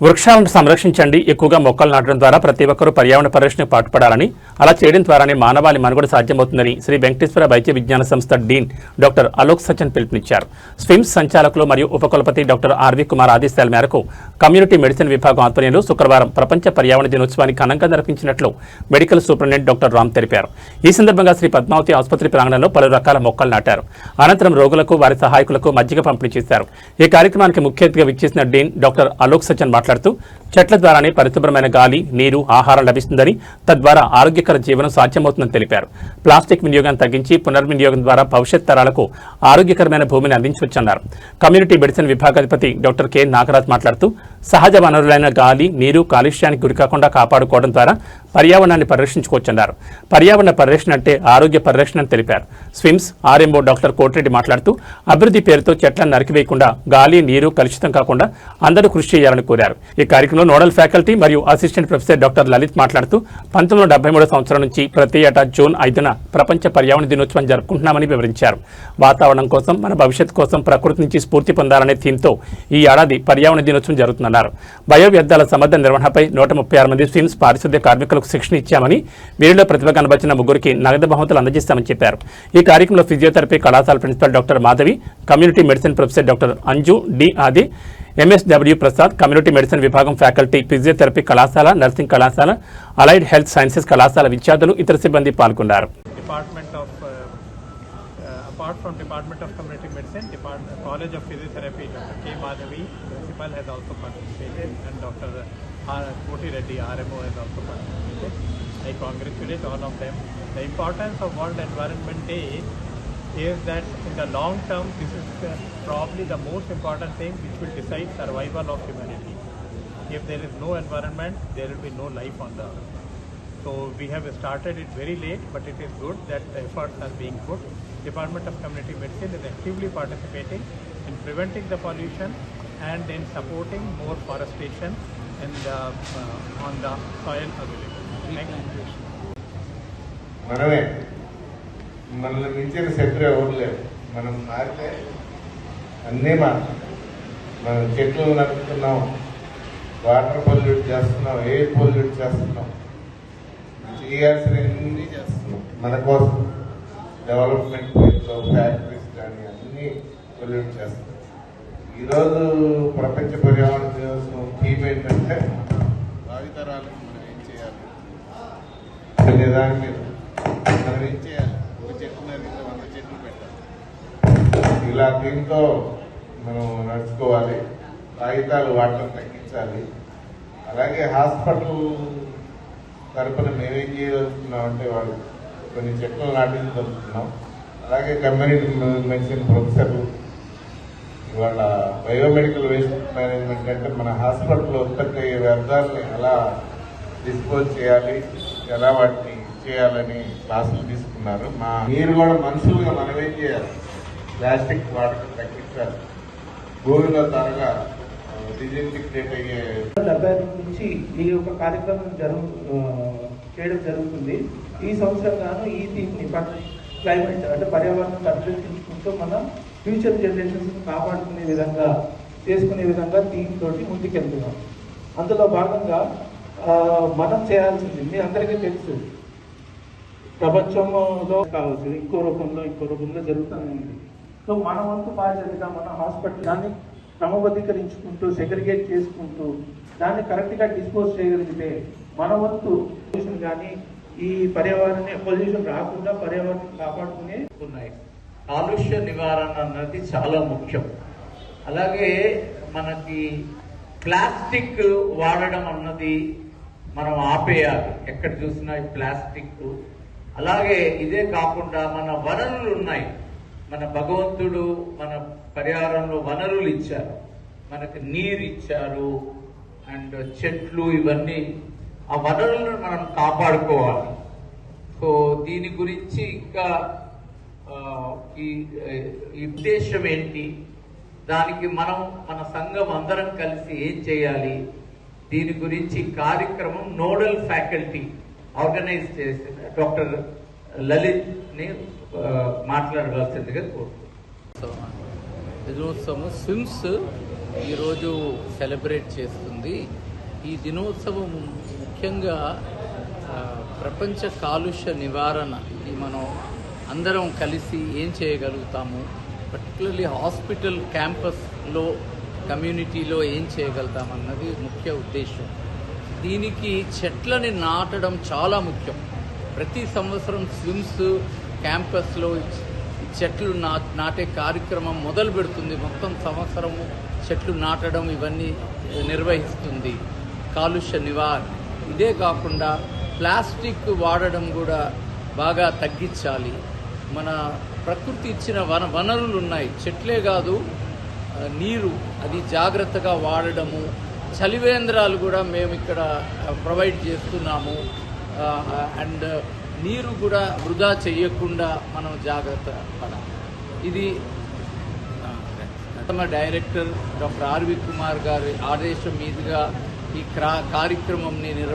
వృక్షాలను సంరక్షించండి, ఎక్కువగా మొక్కలు నాటడం ద్వారా ప్రతి ఒక్కరూ పర్యావరణ పరిరక్షణకు పాటుపడాలని, అలా చేయడం ద్వారానే మానవాళి మనుగడ సాధ్యమవుతుందని శ్రీ వెంకటేశ్వర వైద్య విజ్ఞాన సంస్థ డీన్ డాక్టర్ అలోక్ సచన్ పిలుపునిచ్చారు. స్విమ్స్ సంచాలకులు మరియు ఉపకులపతి డాక్టర్ ఆర్వి కుమార్ ఆదేశాల మేరకు కమ్యూనిటీ మెడిసిన్ విభాగం ఆధ్వర్యంలో శుక్రవారం ప్రపంచ పర్యావరణ దినోత్సవాన్ని ఘనంగా నిర్వహించినట్లు మెడికల్ సూపరింటెండెంట్ డాక్టర్ రామ్ తెలిపారు. ఈ సందర్భంగా శ్రీ పద్మావతి ఆసుపత్రి ప్రాంగణంలో పలు రకాల మొక్కలు నాటారు. అనంతరం రోగులకు, వారి సహాయకులకు మజ్జిగ పంపిణీ చేశారు. ఈ కార్యక్రమానికి ముఖ్య అతిథిగా విచ్చేసిన డీన్ డాక్టర్ అలోక్ సచన్ మాట్లాడుతూ చెట్ల ద్వారానే పరిశుభ్రమైన గాలి, నీరు, ఆహారం లభిస్తుందని, తద్వారా ఆరోగ్యకర జీవనం సాధ్యమవుతుందని తెలిపారు. ప్లాస్టిక్ వినియోగాన్ని తగ్గించి పునర్వినియోగం ద్వారా భవిష్యత్ తరాలకు ఆరోగ్యకరమైన భూమిని అందించవచ్చన్నారు. కమ్యూనిటీ మెడిసిన్ విభాగాధిపతి డాక్టర్ కె నాగరాజ్ మాట్లాడుతూ సహజ వనరులైన గాలి, నీరు కాలుష్యానికి గురికాకుండా కాపాడుకోవడం ద్వారా పర్యావరణాన్ని పరిరక్షించుకోవచ్చన్నారు. పర్యావరణ పరిరక్షణ అంటే ఆరోగ్య పరిరక్షణ అని తెలిపారు. స్విమ్స్ ఆర్ఎంఓ డాక్టర్ కోటిరెడ్డి మాట్లాడుతూ అభివృద్ధి పేరుతో చెట్లను నరికివేయకుండా గాలి, నీరు కలుషితం కాకుండా అందరూ కృషి చేయాలని కోరారు. ఈ కార్యక్రమంలో నోడల్ ఫ్యాకల్టీ మరియు అసిస్టెంట్ ప్రొఫెసర్ డాక్టర్ లలిత్ మాట్లాడుతూ 1973 సంవత్సరం నుంచి ప్రతి ఏటా జూన్ 5న ప్రపంచ పర్యావరణ దినోత్సవం జరుపుకుంటున్నామని వివరించారు. వాతావరణం కోసం, మన భవిష్యత్తు కోసం ప్రకృతి నుంచి స్ఫూర్తి పొందాలనే థీమ్తో ఈ ఏడాది పర్యావరణ దినోత్సవం జరుగుతుందన్నారు. బయో వ్యర్థాల సమర్థ నిర్వహణపై 136 మంది స్విమ్స్ పారిశుద్ధ్య కార్మికులకు శిక్షణ ఇచ్చామని, వీరిలో ప్రతిభ కనబర్చిన 3కి నగదు బహుమతులు అందజేస్తామని చెప్పారు. ఈ కార్యక్రమంలో ఫిజియోథెరపీ కళాశాల principal doctor Madhavi, community medicine professor doctor Anju D Adi, MSW Prasad, community medicine విభాగం ఫ్యాకల్టీ, ఫిజియోథెరపీ కళాశాల, నర్సింగ్ కళాశాల, అలైడ్ హెల్త్ సైన్సెస్ కళాశాల విద్యార్థులు, ఇతర సిబ్బంది పాల్గొన్నారు. Apart from Department of Community Medicine, College of Physiotherapy, Dr. K. Madhavi, Principal, has also participated, and Dr. Kotireddy, RMO, has also participated. I congratulate all of them. The importance of World Environment Day is that in the long term, this is probably the most important thing which will decide survival of humanity. If there is no environment, there will be no life on the earth. So we have started it very late, but it is good that the efforts are being put. Department of Community Medicine is actively participating in preventing the pollution and in supporting more forestation and on the soil available. Thank you. మనమే మనల్ని మించిన శత్రు ఎవరు లేరు. మనం మారితే అన్నీ మనం చెట్లు నరుకుతున్నాం, వాటర్ పొల్యూట్ చేస్తున్నాం, ఎయిర్ పొల్యూట్ చేస్తున్నాం, చేయాల్సినవన్నీ చేస్తున్నాం. మన కోసం డెవలప్మెంట్ పేరుతో ఫ్యాక్టరీస్ కానీ అన్నీ పొల్యూట్ చేస్తాం. ఈరోజు ప్రపంచ పర్యావరణ దినోత్సవం థీమ్ ఏంటంటే భావితరాలకు మనం ఏం చేయాలి అనే దాని మీద మనం ఏం చేయాలి. ఒక చెట్టు నరికితే 100 చెట్లు పెట్టాలి. ఇలా దీంతో మనం నడుచుకోవాలి. కాగితాలు వాడటం తగ్గించాలి. అలాగే హాస్పిటల్ తరపున మేమేం చేయగలుగుతున్నాం అంటే వాళ్ళు కొన్ని చెట్లు నాటించగలుగుతున్నాం. అలాగే కమ్యూనిటీ మెడిసిన్ ప్రొఫెసర్లు ఇవాళ బయోమెడికల్ వేస్ట్ మేనేజ్మెంట్ అంటే మన హాస్పిటల్లో ఉత్పత్తి అయ్యే వ్యర్థాలని ఎలా డిస్పోజ్ చేయాలి, ఎలా వాటిని చేయాలని క్లాసులు తీసుకున్నారు. మీరు కూడా మనుషులుగా మనమేం చేయాలి, ప్లాస్టిక్ వాడకం తగ్గించాలి. భూమిలో త్వరగా డిజిన్ఫెక్టేట్ అయ్యే 75 నుంచి ఈ యొక్క కార్యక్రమం చేయడం జరుగుతుంది. ఈ సంవత్సరం గాను ఈ థీమ్ని క్లైమేట్ అంటే పర్యావరణం పరిరక్షించుకుంటూ మనం ఫ్యూచర్ జనరేషన్స్ కాపాడుకునే విధంగా చేసుకునే విధంగా థీమ్ తోటి ముందుకెళ్తున్నాం. అందులో భాగంగా మనం చేయాల్సింది మీ అందరికీ తెలుసు, ప్రపంచంలో కావచ్చు ఇంకో రూపంలో జరుగుతూనే ఉంది. సో మన వంతు బాధ్యతగా మన హాస్పిటల్ దాన్ని క్రమబద్ధీకరించుకుంటూ సెగ్రిగేట్ చేసుకుంటూ దాన్ని కరెక్ట్గా డిస్పోజ్ చేయగలిగితే మన వంతు పొల్యూషన్ కానీ ఈ పర్యావరణ పొల్యూషన్ రాకుండా పర్యావరణం కాపాడుకునే ఉన్నాయి. కాలుష్య నివారణ అన్నది చాలా ముఖ్యం. అలాగే మనకి ప్లాస్టిక్ వాడడం అన్నది మనం ఆపేయాలి. ఎక్కడ చూసినా ఈ ప్లాస్టిక్. అలాగే ఇదే కాకుండా మన వనరులు ఉన్నాయి. మన భగవంతుడు మన పర్యావరణంలో వనరులు ఇచ్చారు. మనకు నీరు ఇచ్చారు అండ్ చెట్లు, ఇవన్నీ ఆ వనరులను మనం కాపాడుకోవాలి. సో దీని గురించి ఇంకా ఈ ఉద్దేశం ఏంటి, దానికి మనం మన సంఘం అందరం కలిసి ఏం చేయాలి, దీని గురించి కార్యక్రమం నోడల్ ఫ్యాకల్టీ ఆర్గనైజ్ చేసిన డాక్టర్ లలిత్ ని మాట్లాడవలసిందిగా కోరుతున్నాను. దినోత్సవం స్విమ్స్ ఈరోజు సెలబ్రేట్ చేస్తుంది. జరుగుతుంది. ఈ దినోత్సవం ముఖ్యంగా ప్రపంచ కాలుష్య నివారణకి మనం అందరం కలిసి ఏం చేయగలుగుతాము, పర్టికులర్లీ హాస్పిటల్ క్యాంపస్లో కమ్యూనిటీలో ఏం చేయగలుగుతామన్నది ముఖ్య ఉద్దేశం. దీనికి చెట్లని నాటడం చాలా ముఖ్యం. ప్రతి సంవత్సరం స్విమ్స్ క్యాంపస్లో చెట్లు నాటే కార్యక్రమం మొదలు పెడుతుంది. మొత్తం సంవత్సరము చెట్లు నాటడం ఇవన్నీ నిర్వహిస్తుంది. కాలుష్య నివారణ ఇదే కాకుండా ప్లాస్టిక్ వాడడం కూడా బాగా తగ్గించాలి. మన ప్రకృతి ఇచ్చిన వనరులు ఉన్నాయి, చెట్లే కాదు నీరు, అది జాగ్రత్తగా వాడడము. చలివేంద్రాలు కూడా మేము ఇక్కడ ప్రొవైడ్ చేస్తున్నాము. అండ్ నీరు కూడా వృధా చేయకుండా మనం జాగ్రత్త పడాలి. ఇది డైరెక్టర్ డాక్టర్ ఆర్వి కుమార్ గారి ఆదేశం మీదుగా ఈ కార్యక్రమంని